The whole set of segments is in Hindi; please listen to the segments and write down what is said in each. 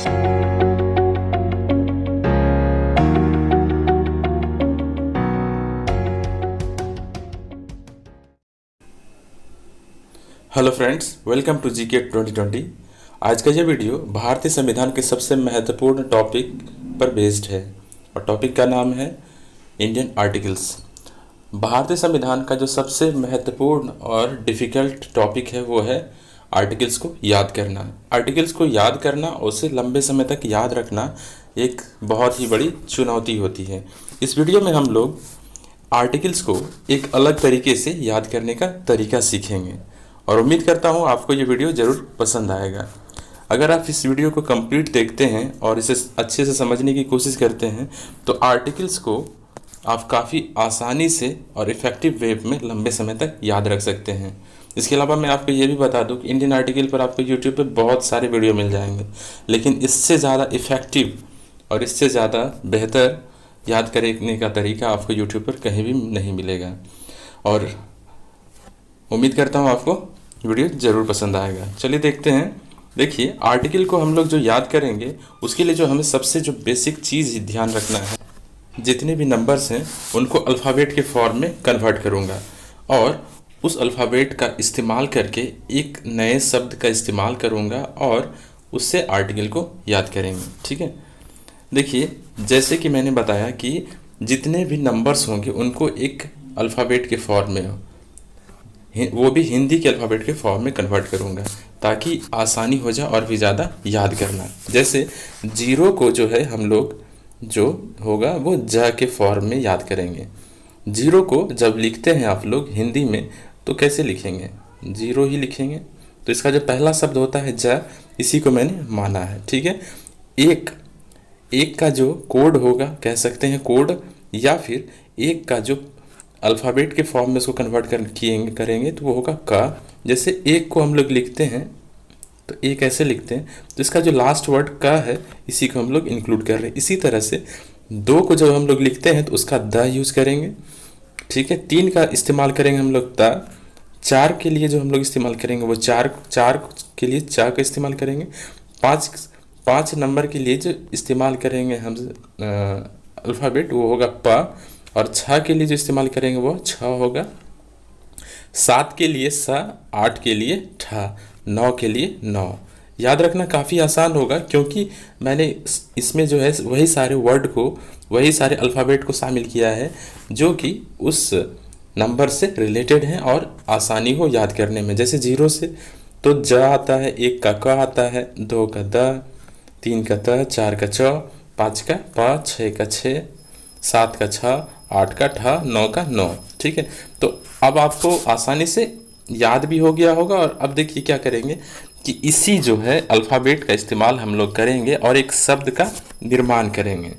Hello friends, welcome to GK 2020। आज का ये वीडियो भारतीय संविधान के सबसे महत्वपूर्ण टॉपिक पर बेस्ड है और टॉपिक का नाम है इंडियन आर्टिकल्स। भारतीय संविधान का जो सबसे महत्वपूर्ण और डिफ़िकल्ट टॉपिक है वो है आर्टिकल्स को याद करना। आर्टिकल्स को याद करना और उसे लंबे समय तक याद रखना एक बहुत ही बड़ी चुनौती होती है। इस वीडियो में हम लोग आर्टिकल्स को एक अलग तरीके से याद करने का तरीका सीखेंगे और उम्मीद करता हूँ आपको ये वीडियो ज़रूर पसंद आएगा। अगर आप इस वीडियो को कंप्लीट देखते हैं और इसे अच्छे से समझने की कोशिश करते हैं तो आर्टिकल्स को आप काफ़ी आसानी से और इफ़ेक्टिव वे में लंबे समय तक याद रख सकते हैं। इसके अलावा मैं आपको ये भी बता दूं कि इंडियन आर्टिकल पर आपको यूट्यूब पे बहुत सारे वीडियो मिल जाएंगे, लेकिन इससे ज़्यादा इफ़ेक्टिव और इससे ज़्यादा बेहतर याद करने का तरीका आपको यूट्यूब पर कहीं भी नहीं मिलेगा। और उम्मीद करता हूँ आपको वीडियो ज़रूर पसंद आएगा। चलिए देखते हैं। देखिए, आर्टिकल को हम लोग जो याद करेंगे उसके लिए जो हमें सबसे जो बेसिक चीज़ ध्यान रखना है, जितने भी नंबर्स हैं उनको अल्फ़ाबेट के फॉर्म में कन्वर्ट करूँगा और उस अल्फ़ाबेट का इस्तेमाल करके एक नए शब्द का इस्तेमाल करूँगा और उससे आर्टिकल को याद करेंगे। ठीक है, देखिए जैसे कि मैंने बताया कि जितने भी नंबर्स होंगे उनको एक अल्फ़ाबेट के फॉर्म में वो भी हिंदी के अल्फ़ाबेट के फॉर्म में कन्वर्ट करूँगा ताकि आसानी हो जाए और भी ज़्यादा याद करना। जैसे जीरो को जो है हम लोग जो होगा वो ज के फॉर्म में याद करेंगे। जीरो को जब लिखते हैं आप लोग हिंदी में तो कैसे लिखेंगे? जीरो ही लिखेंगे। तो इसका जो पहला शब्द होता है ज, इसी को मैंने माना है। ठीक है, एक का जो कोड होगा कह सकते हैं कोड, या फिर एक का जो अल्फ़ाबेट के फॉर्म में इसको कन्वर्ट करेंगे तो वो होगा का। जैसे एक को हम लोग लिखते हैं तो एक ऐसे लिखते हैं, तो इसका जो लास्ट वर्ड का है इसी को हम लोग इंक्लूड कर रहे हैं। इसी तरह से दो को जब हम लोग लिखते हैं तो उसका द यूज़ करेंगे। ठीक है, तीन का इस्तेमाल करेंगे हम लोग ता। चार के लिए जो हम लोग इस्तेमाल करेंगे वो चार के लिए चा का इस्तेमाल करेंगे। पाँच नंबर के लिए जो इस्तेमाल करेंगे हम अल्फ़ाबेट वो होगा प, और 6 के लिए जो इस्तेमाल करेंगे वो 6 होगा। 7 के लिए सा, 8 के लिए ठा, 9 के लिए 9। याद रखना काफ़ी आसान होगा क्योंकि मैंने इसमें जो है वही सारे वर्ड को, वही सारे अल्फ़ाबेट को शामिल किया है जो कि उस नंबर से रिलेटेड हैं और आसानी हो याद करने में। जैसे जीरो से तो ज आता है, एक का क आता है, दो का द, तीन का त, चार का च, पाँच का प, छः का छ, सात का छ, आठ का ठ, नौ का नौ। ठीक है, तो अब आपको आसानी से याद भी हो गया होगा। और अब देखिए क्या करेंगे कि इसी जो है अल्फ़ाबेट का इस्तेमाल हम लोग करेंगे और एक शब्द का निर्माण करेंगे।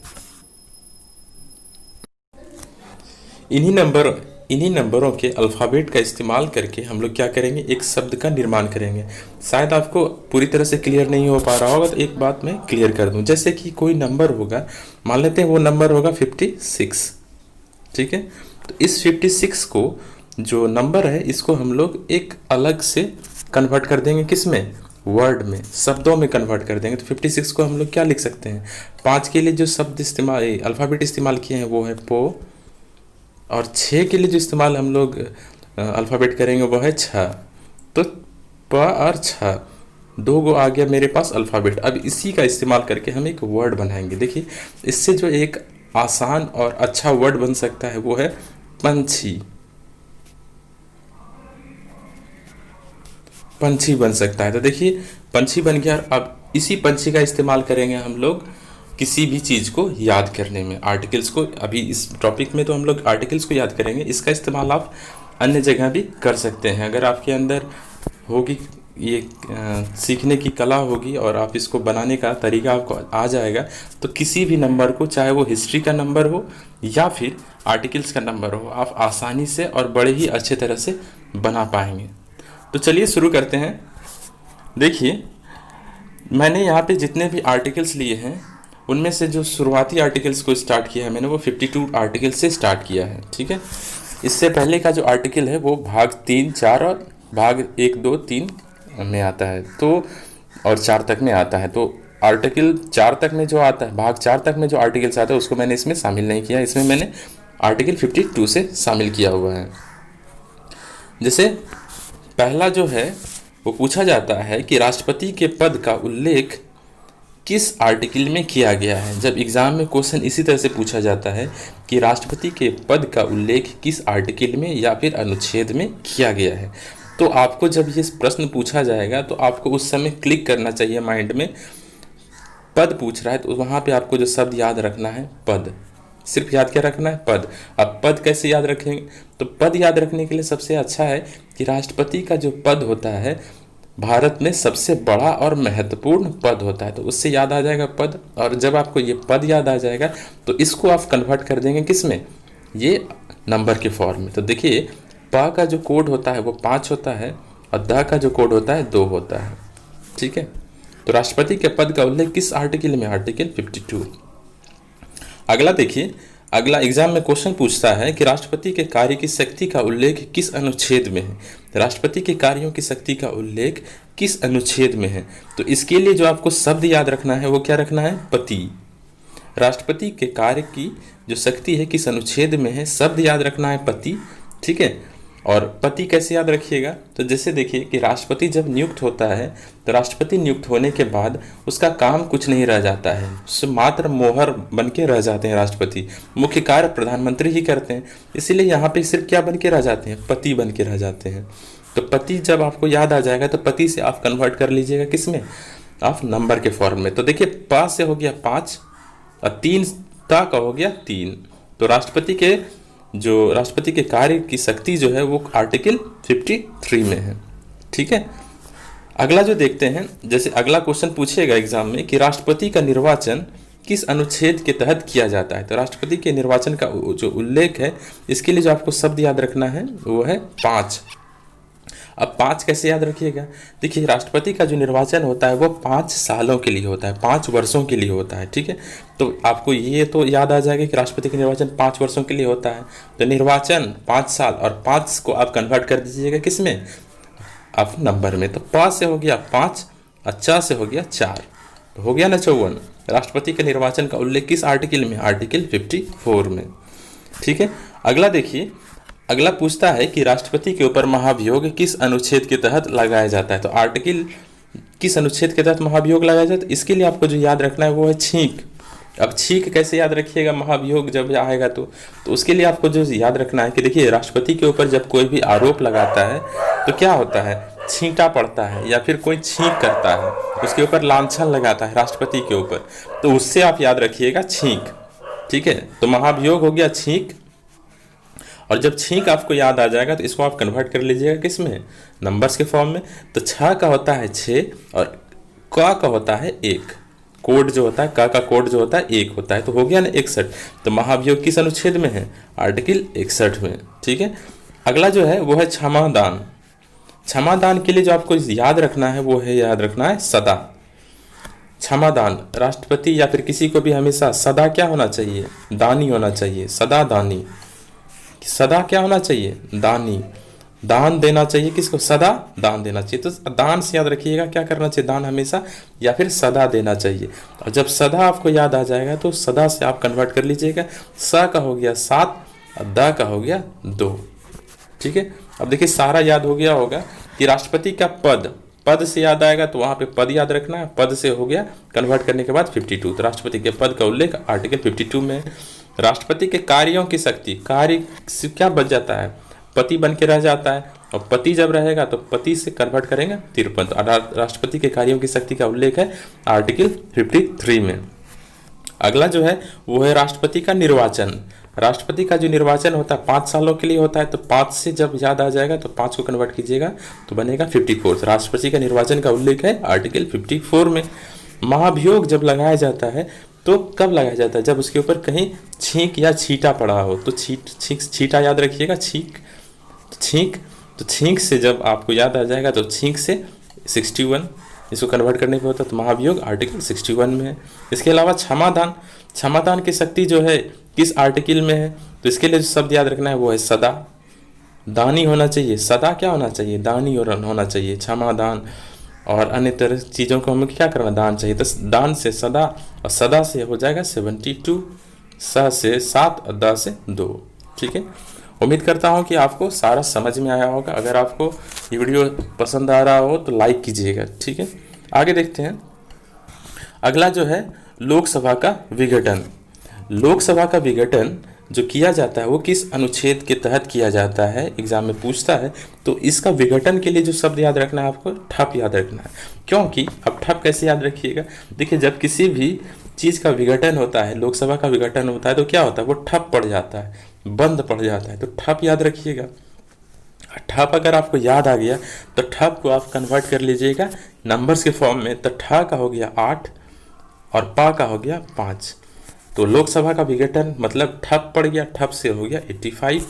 इन्हीं नंबरों के अल्फ़ाबेट का इस्तेमाल करके हम लोग क्या करेंगे, एक शब्द का निर्माण करेंगे। शायद आपको पूरी तरह से क्लियर नहीं हो पा रहा होगा तो एक बात मैं क्लियर कर दूं। जैसे कि कोई नंबर होगा, मान लेते हैं वो नंबर होगा 56। ठीक है, तो इस 56 को जो नंबर है इसको हम लोग एक अलग से कन्वर्ट कर देंगे। किस में? वर्ड में, शब्दों में कन्वर्ट कर देंगे। तो 56 को हम लोग क्या लिख सकते हैं? 5 के लिए जो शब्द इस्तेमाल अल्फ़ाबेट इस्तेमाल किए हैं वो है पो, और 6 के लिए जो इस्तेमाल हम लोग अल्फ़ाबेट करेंगे वो है छ। तो प और छ, दो गो आ गया मेरे पास अल्फ़ाबेट। अब इसी का इस्तेमाल करके हम एक वर्ड बनाएंगे। देखिए, इससे जो एक आसान और अच्छा वर्ड बन सकता है वो है पंछी। पंछी बन सकता है। तो देखिए पंछी बन गया। अब इसी पंछी का इस्तेमाल करेंगे हम लोग किसी भी चीज़ को याद करने में। आर्टिकल्स को, अभी इस टॉपिक में तो हम लोग आर्टिकल्स को याद करेंगे, इसका इस्तेमाल आप अन्य जगह भी कर सकते हैं। अगर आपके अंदर होगी ये सीखने की कला होगी और आप इसको बनाने का तरीका आपको आ जाएगा तो किसी भी नंबर को, चाहे वो हिस्ट्री का नंबर हो या फिर आर्टिकल्स का नंबर हो, आप आसानी से और बड़े ही अच्छे तरह से बना पाएंगे। तो चलिए शुरू करते हैं। देखिए, मैंने यहाँ पे जितने भी आर्टिकल्स लिए हैं उनमें से जो शुरुआती आर्टिकल्स को स्टार्ट किया है मैंने वो 52 आर्टिकल से स्टार्ट किया है। ठीक है, इससे पहले का जो आर्टिकल है वो भाग 3, 4 और भाग 1, 2, 3 में आता है, तो और 4 तक में आता है। तो आर्टिकल 4 तक में जो आता है, भाग 4 तक में जो आर्टिकल्स आता है उसको मैंने इसमें शामिल नहीं किया, इसमें मैंने आर्टिकल 52 से शामिल किया हुआ है। जैसे पहला जो है वो पूछा जाता है कि राष्ट्रपति के पद का उल्लेख किस आर्टिकल में किया गया है। जब एग्जाम में क्वेश्चन इसी तरह से पूछा जाता है कि राष्ट्रपति के पद का उल्लेख किस आर्टिकल में या फिर अनुच्छेद में किया गया है, तो आपको जब ये प्रश्न पूछा जाएगा तो आपको उस समय क्लिक करना चाहिए माइंड में, पद पूछ रहा है तो वहाँ पे आपको जो शब्द याद रखना है पद, सिर्फ याद क्या रखना है पद। अब पद कैसे याद रखेंगे, तो पद याद रखने के लिए सबसे अच्छा है कि राष्ट्रपति का जो पद होता है भारत में सबसे बड़ा और महत्वपूर्ण पद होता है, तो उससे याद आ जाएगा पद। और जब आपको ये पद याद आ जाएगा तो इसको आप कन्वर्ट कर देंगे किस में, ये नंबर के फॉर्म में। तो देखिए प का जो कोड होता है वो 5 होता है और द का जो कोड होता है 2 होता है, ठीक है। तो राष्ट्रपति के पद का उल्लेख किस आर्टिकल में, आर्टिकल 52। अगला देखिए, अगला एग्जाम में क्वेश्चन पूछता है कि राष्ट्रपति के कार्य की शक्ति का उल्लेख किस अनुच्छेद में है। राष्ट्रपति के कार्यों की शक्ति का उल्लेख किस अनुच्छेद में है, तो इसके लिए जो आपको शब्द याद रखना है वो क्या रखना है, पति। राष्ट्रपति के कार्य की जो शक्ति है किस अनुच्छेद में है, शब्द याद रखना है पति, ठीक है। और पति कैसे याद रखिएगा, तो जैसे देखिए कि राष्ट्रपति जब नियुक्त होता है तो राष्ट्रपति नियुक्त होने के बाद उसका काम कुछ नहीं रह जाता है, उससे मात्र मोहर बन के रह जाते हैं राष्ट्रपति, मुख्य कार्य प्रधानमंत्री ही करते हैं, इसीलिए यहाँ पे सिर्फ क्या बन के रह जाते हैं, पति बन के रह जाते हैं। तो पति जब आपको याद आ जाएगा तो पति से आप कन्वर्ट कर लीजिएगा किस में, आप नंबर के फॉर्म में। तो देखिए प से हो गया 5 और 3 ता का हो गया 3। तो राष्ट्रपति के कार्य की शक्ति जो है वो आर्टिकल 53 में है, ठीक है। अगला जो देखते हैं, जैसे अगला क्वेश्चन पूछेगा एग्जाम में कि राष्ट्रपति का निर्वाचन किस अनुच्छेद के तहत किया जाता है। तो राष्ट्रपति के निर्वाचन का जो उल्लेख है इसके लिए जो आपको शब्द याद रखना है वो है 5। अब 5 कैसे याद रखिएगा, देखिए राष्ट्रपति का जो निर्वाचन होता है वो 5 सालों के लिए होता है, 5 वर्षों के लिए होता है, ठीक है। तो आपको ये तो याद आ जाएगा कि राष्ट्रपति का निर्वाचन 5 वर्षों के लिए होता है। तो निर्वाचन 5 साल और 5 को आप कन्वर्ट कर दीजिएगा किस में, आप नंबर में। तो 5 से हो गया 5 और 4 से हो गया 4, तो हो गया ना 54। राष्ट्रपति के निर्वाचन का उल्लेख किस आर्टिकल में, आर्टिकल 54 में, ठीक है। अगला देखिए, अगला पूछता है कि राष्ट्रपति के ऊपर महाभियोग किस अनुच्छेद के तहत लगाया जाता है। तो आर्टिकल किस अनुच्छेद के तहत महाभियोग लगाया जाता है, इसके लिए आपको जो याद रखना है वो है छींक। अब छींक कैसे याद रखिएगा, महाभियोग जब आएगा तो उसके लिए आपको जो याद रखना है कि देखिए राष्ट्रपति के ऊपर जब कोई भी आरोप लगाता है तो क्या होता है, छींटा पड़ता है या फिर कोई छींक करता है, उसके ऊपर लांछन लगाता है राष्ट्रपति के ऊपर, तो उससे आप याद रखिएगा छींक, ठीक है। तो महाभियोग हो गया छींक, और जब छींक आपको याद आ जाएगा तो इसको आप कन्वर्ट कर लीजिएगा किस में, नंबर्स के फॉर्म में। तो 6 का होता है 6 और क का होता है 1, कोड जो होता है क का कोड जो होता है 1 होता है, तो हो गया ना 61। तो महाभियोग किस अनुच्छेद में है, आर्टिकल 61 में, ठीक है। अगला जो है वो है क्षमादान। क्षमादान के लिए जो आपको याद रखना है वो है, याद रखना है सदा। क्षमादान, राष्ट्रपति या फिर किसी को भी हमेशा सदा क्या होना चाहिए, दानी होना चाहिए, सदा दानी। सदा क्या होना चाहिए, दानी, दान देना चाहिए किसको, सदा दान देना चाहिए। तो दान से याद रखिएगा क्या करना चाहिए, दान हमेशा या फिर सदा देना चाहिए। और जब सदा आपको याद आ जाएगा तो सदा से आप कन्वर्ट कर लीजिएगा, स का हो गया 7 और द का हो गया 2, ठीक है। अब देखिए सारा याद हो गया होगा कि राष्ट्रपति का पद से याद आएगा तो वहाँ पे पद याद रखना है, पद से हो गया कन्वर्ट करने के बाद 52। तो राष्ट्रपति के पद का उल्लेख आर्टिकल 52 में। राष्ट्रपति के कार्यों की शक्ति, कार्य से क्या बच जाता है, पति बन के रह जाता है, और पति जब रहेगा तो पति से कन्वर्ट करेंगे 53। तो राष्ट्रपति के कार्यों की शक्ति का उल्लेख है आर्टिकल 53 में। अगला जो है वो है राष्ट्रपति का निर्वाचन। राष्ट्रपति का जो निर्वाचन होता है 5 सालों के लिए होता है, तो 5 से जब याद आ जाएगा तो 5 को कन्वर्ट कीजिएगा तो बनेगा 54। तो राष्ट्रपति का निर्वाचन का उल्लेख है आर्टिकल 54 में। महाभियोग जब लगाया जाता है तो कब लगाया जाता है, जब उसके ऊपर कहीं छींक या छींटा पड़ा हो। तो छींटा याद रखिएगा, तो छींक से जब आपको याद आ जाएगा तो छींक से 61, इसको कन्वर्ट करने पे होता है। तो महाभियोग आर्टिकल 61 में है। इसके अलावा क्षमादान की शक्ति जो है किस आर्टिकल में है, तो इसके लिए जो शब्द याद रखना है वो है सदा। दानी होना चाहिए, सदा क्या होना चाहिए, दानी होना चाहिए, क्षमादान। और अन्य तरह चीज़ों को हमें क्या करना, दान चाहिए। तो दान से सदा, और सदा से हो जाएगा 72, स से 7 और द से 2। ठीक है, उम्मीद करता हूँ कि आपको सारा समझ में आया होगा। अगर आपको ये वीडियो पसंद आ रहा हो तो लाइक कीजिएगा। ठीक है, आगे देखते हैं। अगला जो है लोकसभा का विघटन। लोकसभा का विघटन जो किया जाता है वो किस अनुच्छेद के तहत किया जाता है, एग्जाम में पूछता है। तो इसका विघटन के लिए जो शब्द याद रखना है आपको, ठप याद रखना है। क्योंकि अब ठप कैसे याद रखिएगा, देखिए जब किसी भी चीज़ का विघटन होता है, लोकसभा का विघटन होता है, तो क्या होता है, वो ठप पड़ जाता है, बंद पड़ जाता है। तो ठप याद रखिएगा। ठप अगर आपको याद आ गया तो ठप को आप कन्वर्ट कर लीजिएगा नंबर्स के फॉर्म में। तो ठ का हो गया 8 और पा का हो गया 5। तो लोकसभा का विघटन मतलब ठप पड़ गया, ठप से हो गया 85।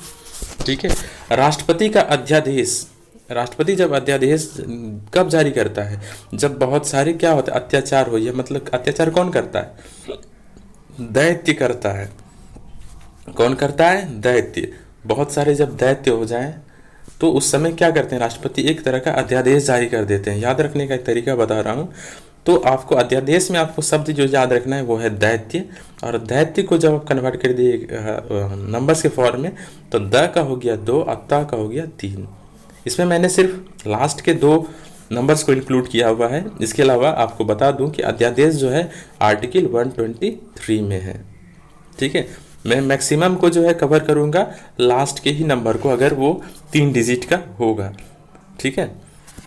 ठीक है, राष्ट्रपति का अध्यादेश। राष्ट्रपति जब अध्यादेश कब जारी करता है, जब बहुत सारे क्या होता है, अत्याचार हो, या मतलब अत्याचार कौन करता है, दैत्य करता है। कौन करता है, दैत्य। बहुत सारे जब दैत्य हो जाएं तो उस समय क्या करते हैं, राष्ट्रपति एक तरह का अध्यादेश जारी कर देते हैं। याद रखने का एक तरीका बता रहा हूँ। तो आपको अध्यादेश में आपको शब्द जो याद रखना है वो है दैत्य। और दैत्य को जब आप कन्वर्ट कर दिए नंबर्स के फॉर्म में, तो द का हो गया 2 और ता का हो गया 3। इसमें मैंने सिर्फ लास्ट के 2 नंबर्स को इंक्लूड किया हुआ है। इसके अलावा आपको बता दूं कि अध्यादेश जो है आर्टिकल 123 में है। ठीक है, मैं मैक्सिमम को जो है कवर करूंगा लास्ट के ही नंबर को, अगर वो 3 डिजिट का होगा। ठीक है,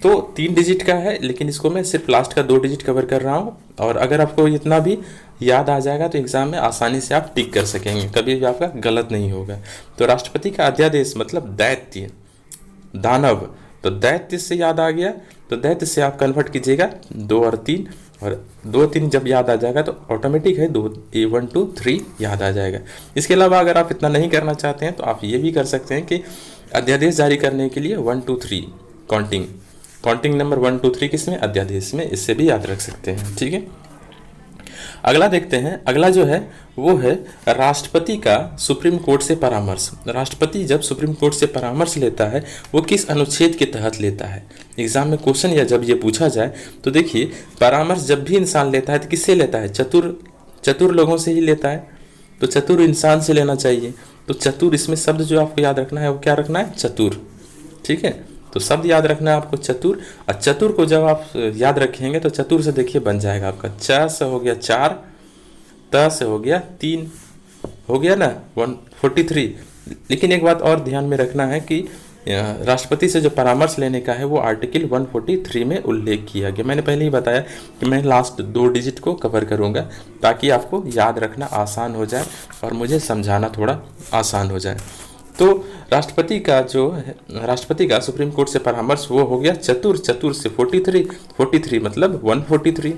तो 3 डिजिट का है, लेकिन इसको मैं सिर्फ लास्ट का 2 डिजिट कवर कर रहा हूँ। और अगर आपको इतना भी याद आ जाएगा तो एग्जाम में आसानी से आप टिक कर सकेंगे, कभी भी आपका गलत नहीं होगा। तो राष्ट्रपति का अध्यादेश मतलब दैत्य, दानव। तो दैत्य से याद आ गया, तो दैत्य से आप कन्वर्ट कीजिएगा 2 और 3, और 2 3 जब याद आ जाएगा तो ऑटोमेटिक है 2 1 2 3 याद आ जाएगा। इसके अलावा अगर आप इतना नहीं करना चाहते हैं तो आप ये भी कर सकते हैं कि अध्यादेश जारी करने के लिए 1 2 3 काउंटिंग नंबर 1 2 3 किसमें, अध्यादेश में, इससे भी याद रख सकते हैं। ठीक है, अगला देखते हैं। अगला जो है वो है राष्ट्रपति का सुप्रीम कोर्ट से परामर्श। राष्ट्रपति जब सुप्रीम कोर्ट से परामर्श लेता है वो किस अनुच्छेद के तहत लेता है। एग्जाम में क्वेश्चन या जब ये पूछा जाए तो देखिए, परामर्श जब भी इंसान लेता है तो किससे लेता है, चतुर लोगों से ही लेता है। तो चतुर इंसान से लेना चाहिए। तो चतुर, इसमें शब्द जो आपको याद रखना है वो क्या रखना है, चतुर। ठीक है, तो शब्द याद रखना है आपको चतुर। और चतुर को जब आप याद रखेंगे तो चतुर से देखिए बन जाएगा आपका च से हो गया 4, त से हो गया 3, हो गया ना 143। लेकिन एक बात और ध्यान में रखना है कि राष्ट्रपति से जो परामर्श लेने का है वो आर्टिकल 143 में उल्लेख किया गया। मैंने पहले ही बताया कि मैं लास्ट 2 डिजिट को कवर करूंगा ताकि आपको याद रखना आसान हो जाए और मुझे समझाना थोड़ा आसान हो जाए। तो राष्ट्रपति का सुप्रीम कोर्ट से परामर्श वो हो गया चतुर से 43 मतलब 143।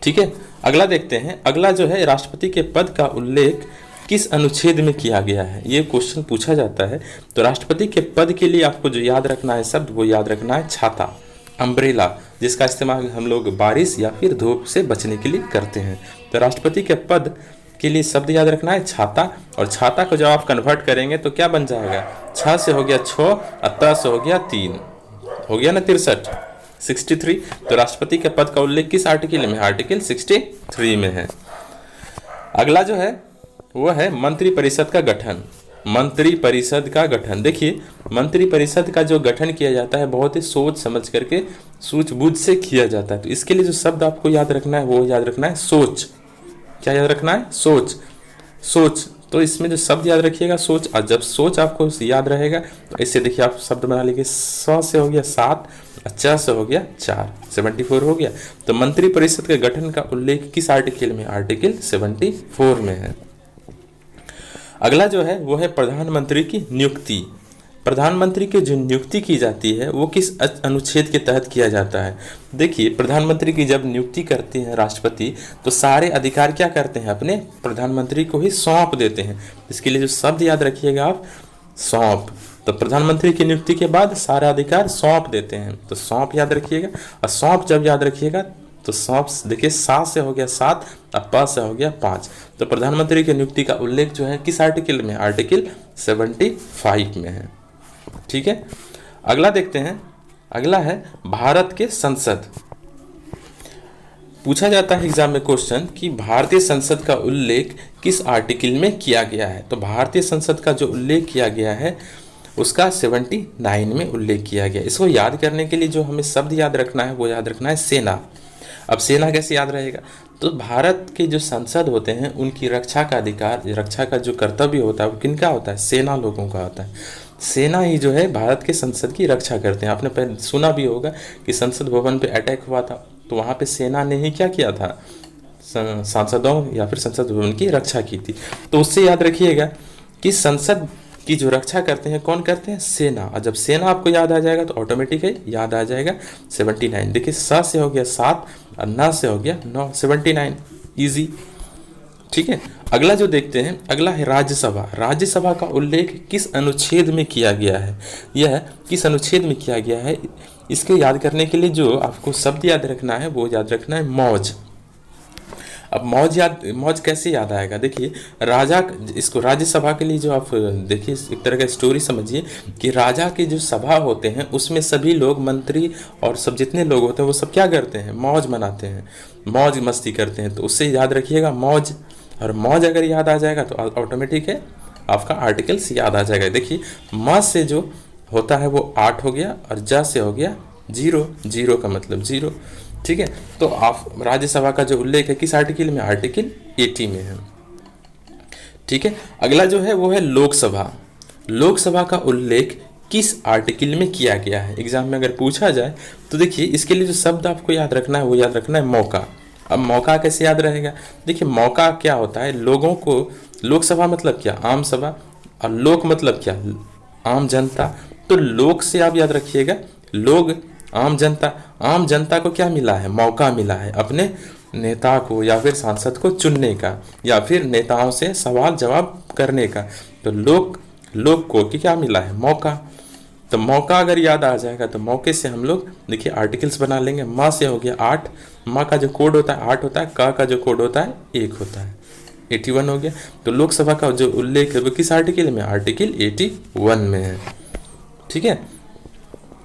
ठीक है, अगला देखते हैं। अगला जो है राष्ट्रपति के पद का उल्लेख किस अनुच्छेद में किया गया है, ये क्वेश्चन पूछा जाता है। तो राष्ट्रपति के पद के लिए आपको जो याद रखना है शब्द, वो याद रखना है छाता, अम्ब्रेला, जिसका इस्तेमाल हम लोग बारिश या फिर धूप से बचने के लिए करते हैं। तो राष्ट्रपति के पद के लिए शब्द याद रखना है छाता। और छाता को जब आप कन्वर्ट करेंगे तो क्या बन जाएगा, 6 से हो गया 6 और त से हो गया 3, हो गया ना 63। तो राष्ट्रपति के पद का उल्लेख किस आर्टिकल में, आर्टिकल 63 में है। अगला जो है वो है मंत्रिपरिषद का गठन। मंत्रिपरिषद का गठन, देखिए मंत्रिपरिषद का जो गठन किया जाता है बहुत ही सोच समझ करके, सूझबूझ से किया जाता है। तो इसके लिए जो शब्द आपको याद रखना है वो याद रखना है सोच। क्या याद रखना है, सोच। तो इसमें जो शब्द याद रखिएगा सोच। और जब सोच आपको याद रहेगा तो इससे देखिए आप शब्द बना लीजिए, 100 से हो गया 7, अच्छा से हो गया 4, 74 हो गया। तो मंत्रिपरिषद के गठन का उल्लेख किस आर्टिकल में, आर्टिकल 74 में है। अगला जो है वो है प्रधानमंत्री की नियुक्ति। प्रधानमंत्री की जो नियुक्ति की जाती है वो किस अनुच्छेद के तहत किया जाता है। देखिए, प्रधानमंत्री की जब नियुक्ति करते हैं राष्ट्रपति तो सारे अधिकार क्या करते हैं, अपने प्रधानमंत्री को ही सौंप देते हैं। इसके लिए जो शब्द याद रखिएगा आप, सौंप। तो प्रधानमंत्री की नियुक्ति के बाद सारा अधिकार सौंप देते हैं, तो सौंप याद रखिएगा। और सौंप जब याद रखिएगा तो सौंप देखिए 7 से हो गया 7 और प से हो गया 5। तो प्रधानमंत्री की नियुक्ति का उल्लेख जो है किस आर्टिकल में, आर्टिकल 75 में है। ठीक है, अगला देखते हैं। अगला है भारत के संसद। पूछा जाता है एग्जाम में क्वेश्चन कि भारतीय संसद का उल्लेख किस आर्टिकल में किया गया है। तो भारतीय संसद का जो उल्लेख किया गया है उसका 79 में उल्लेख किया गया। इसको याद करने के लिए जो हमें शब्द याद रखना है वो याद रखना है सेना। अब सेना कैसे याद रहेगा? तो भारत के जो संसद होते हैं उनकी रक्षा का अधिकार, रक्षा का जो कर्तव्य होता है वो किनका होता है? सेना लोगों का होता है। सेना ही जो है भारत के संसद की रक्षा करते हैं। आपने पहले सुना भी होगा कि संसद भवन पे अटैक हुआ था, तो वहाँ पे सेना ने ही क्या किया था? सांसदों या फिर संसद भवन की रक्षा की थी। तो उससे याद रखिएगा कि संसद की जो रक्षा करते हैं कौन करते हैं? सेना। और जब सेना आपको याद आ जाएगा तो ऑटोमेटिक है याद आ जाएगा 79। देखिए स से हो गया 7 और न से हो गया 9, 79 इजी। ठीक है, अगला जो देखते हैं, अगला है राज्यसभा। राज्यसभा का उल्लेख किस अनुच्छेद में किया गया है? यह किस अनुच्छेद में किया गया है, इसको याद करने के लिए जो आपको शब्द याद रखना है वो याद रखना है मौज। अब मौज कैसे याद आएगा? देखिए राजा, इसको राज्यसभा के लिए जो आप देखिए एक तरह का स्टोरी समझिए कि राजा के जो सभा होते हैं उसमें सभी लोग, मंत्री और सब जितने लोग होते हैं वो सब क्या करते हैं? मौज मनाते हैं, मौज मस्ती करते हैं। तो उससे याद रखिएगा मौज। और मौज अगर याद आ जाएगा तो ऑटोमेटिक है आपका आर्टिकल्स याद आ जाएगा। देखिए म से जो होता है वो 8 हो गया और ज से हो गया 0, 0 का मतलब 0। ठीक है, तो आप राज्यसभा का जो उल्लेख है किस आर्टिकल में? आर्टिकल 80 में है। ठीक है, अगला जो है वो है लोकसभा। लोकसभा का उल्लेख किस आर्टिकल में किया गया है? एग्जाम में अगर पूछा जाए तो देखिए इसके लिए जो शब्द आपको याद रखना है वो याद रखना है मौका। अब मौका कैसे याद रहेगा? देखिए मौका क्या होता है? लोगों को, लोकसभा मतलब क्या? आम सभा। और लोक मतलब क्या? आम जनता। तो लोक से आप याद रखिएगा लोग, आम जनता। आम जनता को क्या मिला है? मौका मिला है अपने नेता को या फिर सांसद को चुनने का या फिर नेताओं से सवाल जवाब करने का। तो लोग को क्या मिला है? मौका। तो मौका अगर याद आ जाएगा तो मौके से हम लोग देखिए आर्टिकल्स बना लेंगे। माँ से हो गया 8, माँ का जो कोड होता है 8 होता है, का जो कोड होता है 1 होता है, 81 हो गया। तो लोकसभा का जो उल्लेख है वो किस आर्टिकल में? आर्टिकल 81 में है। ठीक है,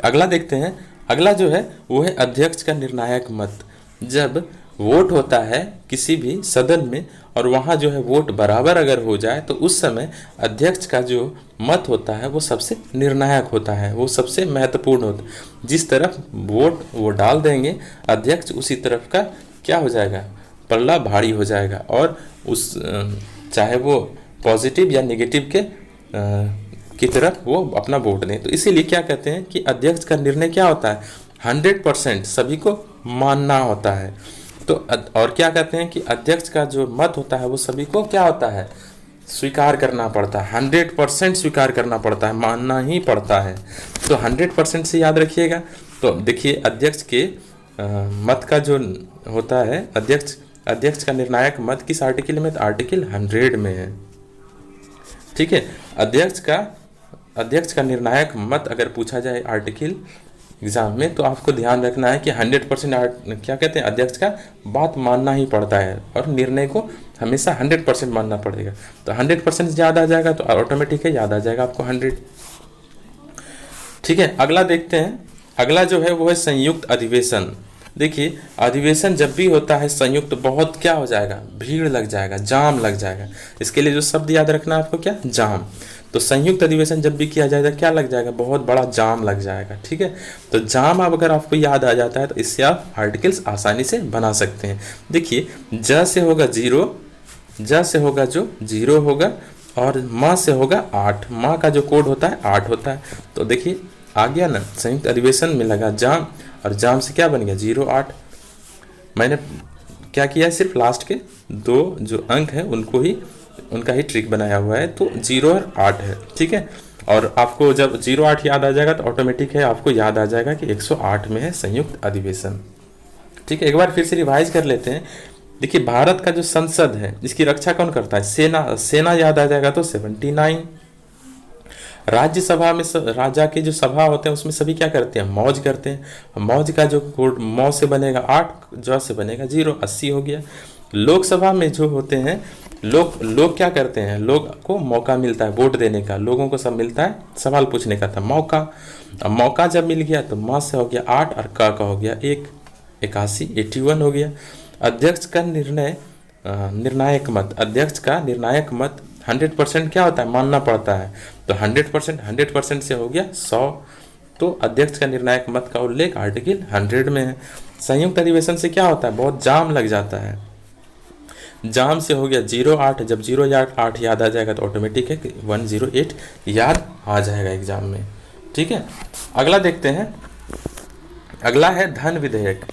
अगला देखते हैं। अगला जो है वो है अध्यक्ष का निर्णायक मत। जब वोट होता है किसी भी सदन में और वहाँ जो है वोट बराबर अगर हो जाए तो उस समय अध्यक्ष का जो मत होता है वो सबसे निर्णायक होता है, वो सबसे महत्वपूर्ण होता है। जिस तरफ वोट वो डाल देंगे अध्यक्ष उसी तरफ का क्या हो जाएगा? पल्ला भारी हो जाएगा और उस चाहे वो पॉजिटिव या नेगेटिव की तरफ वो अपना वोट दें। तो इसीलिए क्या कहते हैं कि अध्यक्ष का निर्णय क्या होता है? 100% सभी को मानना होता है। तो और क्या कहते हैं कि अध्यक्ष का जो मत होता है वो सभी को क्या होता है? स्वीकार करना पड़ता है, 100% स्वीकार करना पड़ता है, मानना ही पड़ता है। तो 100% से याद रखिएगा। तो देखिए अध्यक्ष के मत का जो होता है, अध्यक्ष का निर्णायक मत किस आर्टिकल में? आर्टिकल 100 में है। ठीक है, अध्यक्ष का निर्णायक मत अगर पूछा जाए आर्टिकल एग्जाम में तो आपको ध्यान रखना है कि 100% क्या कहते हैं? अध्यक्ष का बात मानना ही पड़ता है और निर्णय को हमेशा 100% मानना पड़ेगा। तो 100% याद आ जाएगा तो ऑटोमेटिक है याद आ जाएगा आपको 100। ठीक है, अगला देखते हैं। अगला जो है वो है संयुक्त अधिवेशन। देखिए अधिवेशन जब भी होता है संयुक्त तो बहुत क्या हो जाएगा? भीड़ लग जाएगा, जाम लग जाएगा। इसके लिए जो शब्द याद रखना है आपको क्या? जाम। तो संयुक्त अधिवेशन जब भी किया जाएगा क्या लग जाएगा? बहुत बड़ा जाम लग जाएगा। ठीक है, तो जाम अब अगर आपको याद आ जाता है तो इससे आप आर्टिकल्स आसानी से बना सकते हैं। देखिए ज से होगा 0, ज से होगा जो 0 होगा और माँ से होगा 8। माँ का जो कोड होता है 8 होता है। तो देखिए आ गया ना, संयुक्त अधिवेशन में लगा जाम और जाम से क्या बन गया? 0, 8। मैंने क्या किया है? सिर्फ लास्ट के 2 जो अंक हैं उनका ही ट्रिक बनाया हुआ है। तो 0 और 8 है। ठीक है, और आपको जब 0, 8 याद आ जाएगा तो ऑटोमेटिक है आपको याद आ जाएगा कि 108 में है संयुक्त अधिवेशन। ठीक है, एक बार फिर से रिवाइज कर लेते हैं। देखिए भारत का जो संसद है इसकी रक्षा कौन करता है? सेना याद आ जाएगा तो 79। राज्यसभा में राजा के जो सभा होते हैं उसमें सभी क्या करते हैं? मौज करते हैं। मौज का जो कोड मौ से बनेगा 8, ज से बनेगा 0, 80 हो गया। लोकसभा में जो होते हैं लोग लोग क्या करते हैं, लोग को मौका मिलता है वोट देने का, लोगों को सब मिलता है सवाल पूछने का था मौका। अब मौका जब मिल गया तो म से हो गया 8 और क का हो गया 1, 81, 81 हो गया। अध्यक्ष का निर्णायक मत, अध्यक्ष का निर्णायक मत 100% क्या होता है, मानना पड़ता है। तो 100% से हो गया 100। तो अध्यक्ष का निर्णायक मत का उल्लेख आर्टिकल 100 में है। संयुक्त अधिवेशन से क्या होता है, बहुत जाम लग जाता है। जाम से हो गया 08, जब 0 या 8 याद आ जाएगा तो ऑटोमेटिक है कि 108 याद आ जाएगा एग्जाम में। ठीक है, अगला देखते हैं। अगला है धन विधेयक।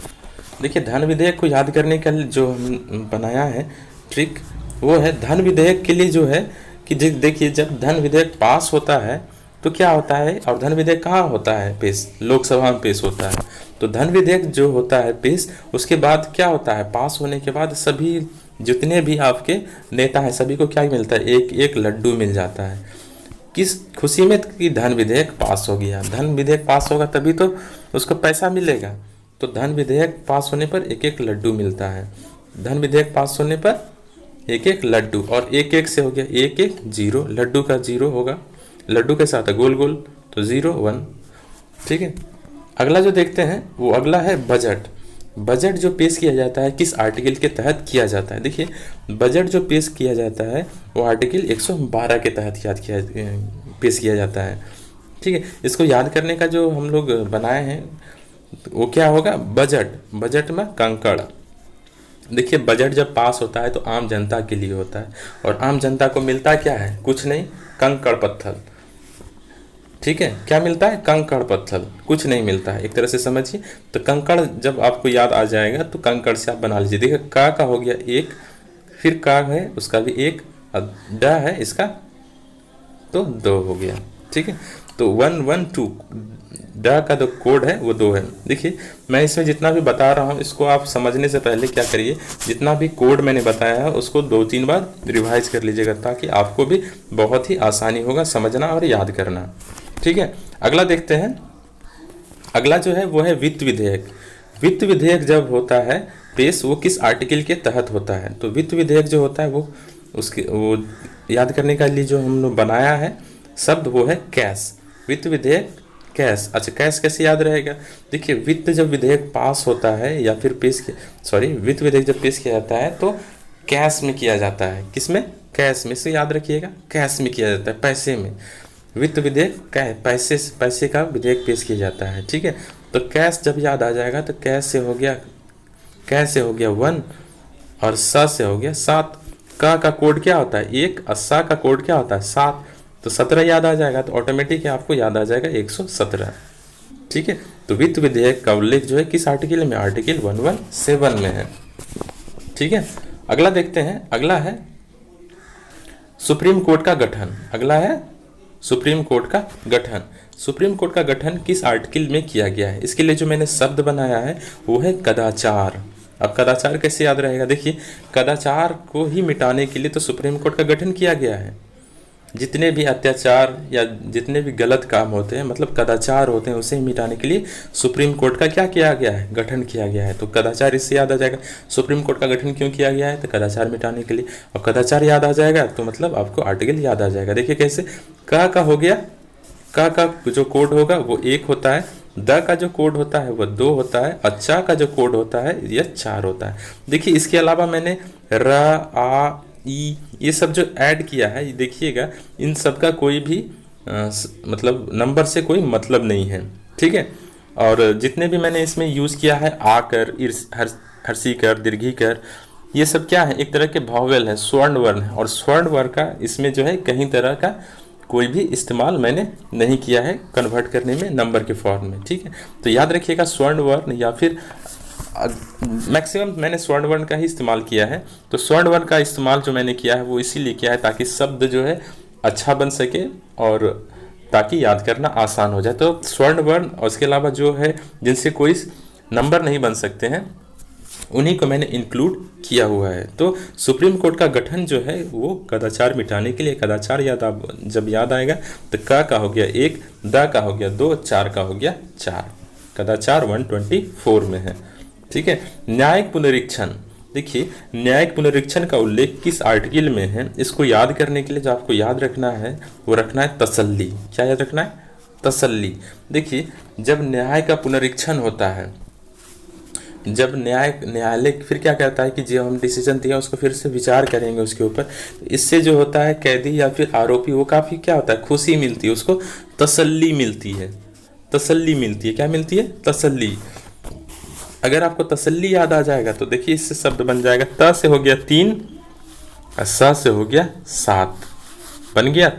देखिए धन विधेयक को याद करने का जो हम बनाया है ट्रिक, वो है धन विधेयक के लिए जो है कि देखिए जब धन विधेयक पास होता है तो क्या होता है, और धन विधेयक कहाँ होता है पेश, लोकसभा में पेश होता है। तो धन विधेयक जो होता है पेश, उसके बाद क्या होता है, पास होने के बाद सभी जितने भी आपके नेता हैं सभी को क्या मिलता है, एक एक लड्डू मिल जाता है। किस खुशी में कि धन विधेयक पास हो गया। धन विधेयक पास होगा तभी तो उसको पैसा मिलेगा। तो धन विधेयक पास होने पर एक एक लड्डू मिलता है। धन विधेयक पास होने पर एक एक लड्डू, और एक एक से हो गया एक एक जीरो, लड्डू का जीरो होगा, लड्डू के साथ है गोल गोल, तो 0 1। ठीक है, अगला जो देखते हैं वो अगला है बजट। बजट जो पेश किया जाता है किस आर्टिकल के तहत किया जाता है। देखिए बजट जो पेश किया जाता है वो आर्टिकल 112 के तहत पेश किया जाता है। ठीक है, इसको याद करने का जो हम लोग बनाए हैं वो क्या होगा, बजट, बजट में कंकड़। देखिए बजट जब पास होता है तो आम जनता के लिए होता है, और आम जनता को मिलता क्या है, कुछ नहीं, कंकड़ पत्थर। ठीक है, क्या मिलता है, कंकड़ पत्थर, कुछ नहीं मिलता है, एक तरह से समझिए। तो कंकड़ जब आपको याद आ जाएगा तो कंकड़ से आप बना लीजिए। देखिए का हो गया 1, फिर का है उसका भी 1, और ड है इसका तो 2 हो गया। ठीक है, तो 112 ड का जो कोड है वो 2 है। देखिए मैं इसमें जितना भी बता रहा हूँ इसको आप समझने से पहले क्या करिए, जितना भी कोड मैंने बताया है उसको 2-3 बार रिवाइज कर लीजिएगा, ताकि आपको भी बहुत ही आसानी होगा समझना और याद करना। ठीक है, अगला देखते हैं। अगला जो है वो है वित्त विधेयक। वित्त विधेयक जब होता है पेश, वो किस आर्टिकल के तहत होता है। तो वित्त विधेयक जो होता है वो याद करने के लिए जो हम लोग बनाया है शब्द वो है कैश। वित्त विधेयक कैश। अच्छा कैश कैसे याद रहेगा, देखिए वित्त जब विधेयक पास होता है या फिर वित्त विधेयक जब पेश किया जाता है तो कैश में किया जाता है। किसमें, कैश में, से याद रखिएगा, कैश में किया जाता है, पैसे में। वित्त विधेयक पैसे का विधेयक पेश किया जाता है। ठीक है, तो कैश जब याद आ जाएगा तो कैश से हो गया 1, और स से हो गया 7। का कोड क्या होता है 1, और सा का कोड क्या होता है 7, तो 17 याद आ जाएगा, तो ऑटोमेटिक आपको याद आ जाएगा 117। ठीक है, तो वित्त विधेयक का उल्लेख जो है किस आर्टिकल में, आर्टिकल 117 में है। ठीक है, अगला देखते हैं। अगला है सुप्रीम कोर्ट का गठन। अगला है सुप्रीम कोर्ट का गठन। सुप्रीम कोर्ट का गठन किस आर्टिकल में किया गया है, इसके लिए जो मैंने शब्द बनाया है वो है कदाचार। अब कदाचार कैसे याद रहेगा, देखिए कदाचार को ही मिटाने के लिए तो सुप्रीम कोर्ट का गठन किया गया है। जितने भी अत्याचार या जितने भी गलत काम होते हैं, मतलब कदाचार होते हैं, उसे मिटाने के लिए सुप्रीम कोर्ट का क्या किया गया है, गठन किया गया है। तो कदाचार इससे याद आ जाएगा। सुप्रीम कोर्ट का गठन क्यों किया गया है, तो कदाचार मिटाने के लिए। अब कदाचार याद आ जाएगा तो मतलब आपको आर्टिकल याद आ जाएगा। देखिए कैसे, का हो गया, का जो कोड होगा वो 1 होता है, द का जो कोड होता है वो 2 होता है, अच्छा का जो कोड होता है यह 4 होता है। देखिए इसके अलावा मैंने र, आ, ई ये सब जो ऐड किया है, देखिएगा इन सब का कोई भी मतलब नंबर से कोई मतलब नहीं है। ठीक है, और जितने भी मैंने इसमें यूज़ किया है आकर, हर्षीकर, दीर्घीकर, ये सब क्या है, एक तरह के भावेल है, स्वर्ण वर्ण है। और स्वर्ण वर्ण का इसमें जो है कहीं तरह का कोई भी इस्तेमाल मैंने नहीं किया है कन्वर्ट करने में नंबर के फॉर्म में। ठीक है, तो याद रखिएगा स्वर्ण वर्ण या फिर मैक्सिमम मैंने स्वर्ण वर्ण का ही इस्तेमाल किया है। तो स्वर्ण वर्ण का इस्तेमाल जो मैंने किया है वो इसीलिए किया है ताकि शब्द जो है अच्छा बन सके और ताकि याद करना आसान हो जाए। तो स्वर्ण वर्ण और उसके अलावा जो है जिनसे कोई नंबर नहीं बन सकते हैं उन्हीं को मैंने इंक्लूड किया हुआ है। तो सुप्रीम कोर्ट का गठन जो है वो कदाचार मिटाने के लिए, कदाचार जब याद आएगा तो का हो गया 1, द का हो गया 2, 4 का हो गया 4। कदाचार 124 में है। ठीक है, न्यायिक पुनरीक्षण। देखिए, न्यायिक पुनरीक्षण का उल्लेख किस आर्टिकल में है, इसको याद करने के लिए जो आपको याद रखना है वो रखना है तसल्ली। क्या याद रखना है? तसल्ली। देखिए, जब न्याय का पुनरीक्षण होता है, जब न्यायालय फिर क्या कहता है कि जो हम डिसीजन दिया उसको फिर से विचार करेंगे उसके ऊपर, इससे जो होता है कैदी या फिर आरोपी वो काफ़ी क्या होता है, खुशी मिलती है, उसको तसल्ली मिलती है। तसल्ली मिलती है। क्या मिलती है? तसल्ली। अगर आपको तसल्ली याद आ जाएगा तो देखिए इससे शब्द बन जाएगा, त से हो गया 3 और स से हो गया 7, बन गया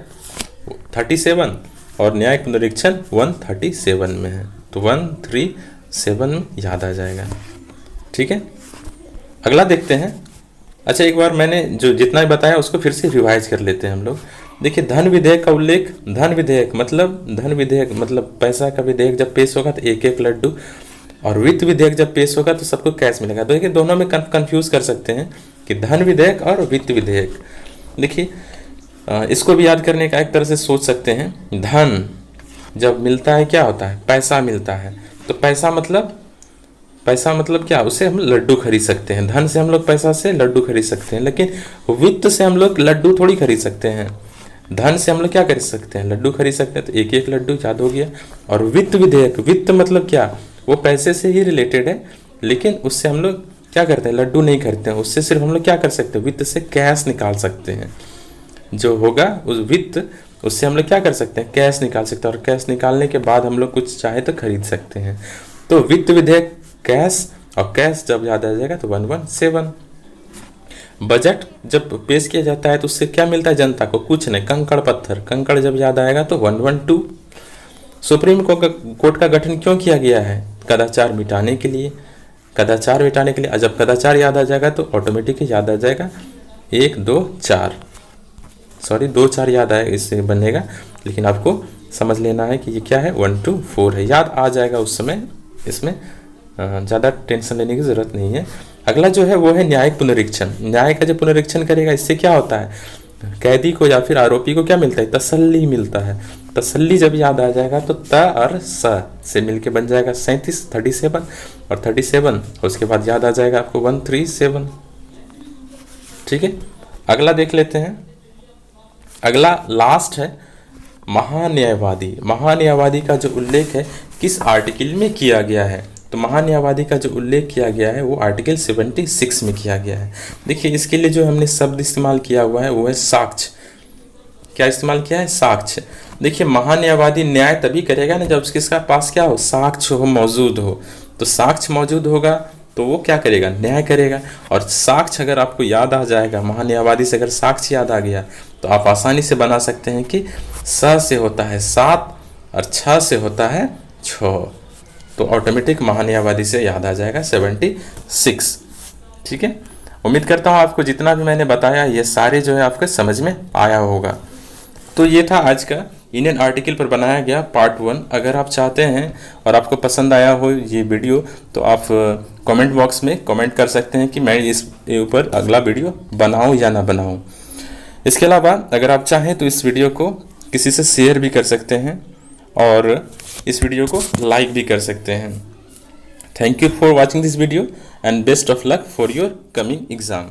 37, और न्यायिक पुनरीक्षण 137 में है, तो 137 में याद आ जाएगा। ठीक है, अगला देखते हैं। अच्छा, एक बार मैंने जो जितना भी बताया उसको फिर से रिवाइज कर लेते हैं हम लोग। देखिए, धन विधेयक का उल्लेख, धन विधेयक मतलब पैसा का विधेयक जब पेश होगा तो एक एक लड्डू, और वित्त विधेयक जब पेश होगा तो सबको कैश मिलेगा। तो देखिए, दोनों में कंफ्यूज कर सकते हैं कि धन विधेयक और वित्त विधेयक। देखिए, इसको भी याद करने का एक तरह से सोच सकते हैं। धन जब मिलता है क्या होता है? पैसा मिलता है। तो पैसा मतलब क्या? उससे हम लड्डू खरीद सकते हैं। धन से हम लोग पैसा से लड्डू खरीद सकते हैं, लेकिन वित्त से हम लोग लड्डू थोड़ी खरीद सकते हैं। धन से हम लोग क्या खरीद सकते हैं? लड्डू खरीद सकते हैं। तो एक एक लड्डू याद हो गया। और वित्त विधेयक, वित्त मतलब क्या? वो पैसे से ही रिलेटेड है, लेकिन उससे हम लोग क्या करते हैं? लड्डू नहीं खरीदते हैं। उससे सिर्फ हम लोग क्या कर सकते हैं? वित्त से कैश निकाल सकते हैं। जो होगा उस वित्त, उससे हम लोग क्या कर सकते हैं? कैश निकाल सकते हैं, और कैश निकालने के बाद हम लोग कुछ चाहे तो खरीद सकते हैं। तो वित्त विधेयक कैश, और कैश जब याद आ जाएगा तो 117। बजट जब पेश किया जाता है तो उससे क्या मिलता है जनता को? कुछ नहीं, कंकड़ पत्थर। कंकड़ जब याद आएगा तो 112। सुप्रीम कोर्ट का गठन क्यों किया गया है? कदाचार मिटाने के लिए। कदाचार मिटाने के लिए। जब कदाचार याद आ जाएगा तो ऑटोमेटिक याद आ जाएगा 1 2 4, सॉरी 2 4 याद आएगा, इससे बनेगा, लेकिन आपको समझ लेना है कि ये क्या है, 1 2 4 है, याद आ जाएगा उस समय। इसमें ज़्यादा टेंशन लेने की ज़रूरत नहीं है। अगला जो है वो है न्यायिक पुनरीक्षण। न्याय का जब पुनरीक्षण करेगा इससे क्या होता है? कैदी को या फिर आरोपी को क्या मिलता है? तसल्ली मिलता है। तसल्ली जब याद आ जाएगा तो त और स से मिलके बन जाएगा 37 और 37, उसके बाद याद आ जाएगा आपको 137। ठीक है, अगला देख लेते हैं। अगला लास्ट है महान्यायवादी। महान्यायवादी का जो उल्लेख है किस आर्टिकल में किया गया है? तो महान्यायवादी का जो उल्लेख किया गया है वो आर्टिकल 76 में किया गया है। देखिए, इसके लिए जो हमने शब्द इस्तेमाल किया हुआ है वो है साक्ष्य। क्या इस्तेमाल किया है? साक्ष्य। देखिए, महान्यायवादी न्याय तभी करेगा ना जब उसके पास क्या हो? साक्ष्य हो, मौजूद हो। तो साक्ष्य मौजूद होगा तो वो क्या करेगा? न्याय करेगा। और साक्ष्य अगर आपको याद आ जाएगा, महान्यायवादी से अगर साक्ष्य याद आ गया तो आप आसानी से बना सकते हैं कि स से होता है 7 और 6 से होता है 6, तो ऑटोमेटिक महान्यायवादी से याद आ जाएगा 76। ठीक है, उम्मीद करता हूँ आपको जितना भी मैंने बताया ये सारे जो है आपके समझ में आया होगा। तो ये था आज का इंडियन आर्टिकल पर बनाया गया पार्ट 1। अगर आप चाहते हैं और आपको पसंद आया हो ये वीडियो तो आप कमेंट बॉक्स में कमेंट कर सकते हैं कि मैं इस ऊपर अगला वीडियो बनाऊं या ना बनाऊं। इसके अलावा अगर आप चाहें तो इस वीडियो को किसी से शेयर भी कर सकते हैं और इस वीडियो को लाइक भी कर सकते हैं। Thank you for watching this video and best of luck for your coming exam.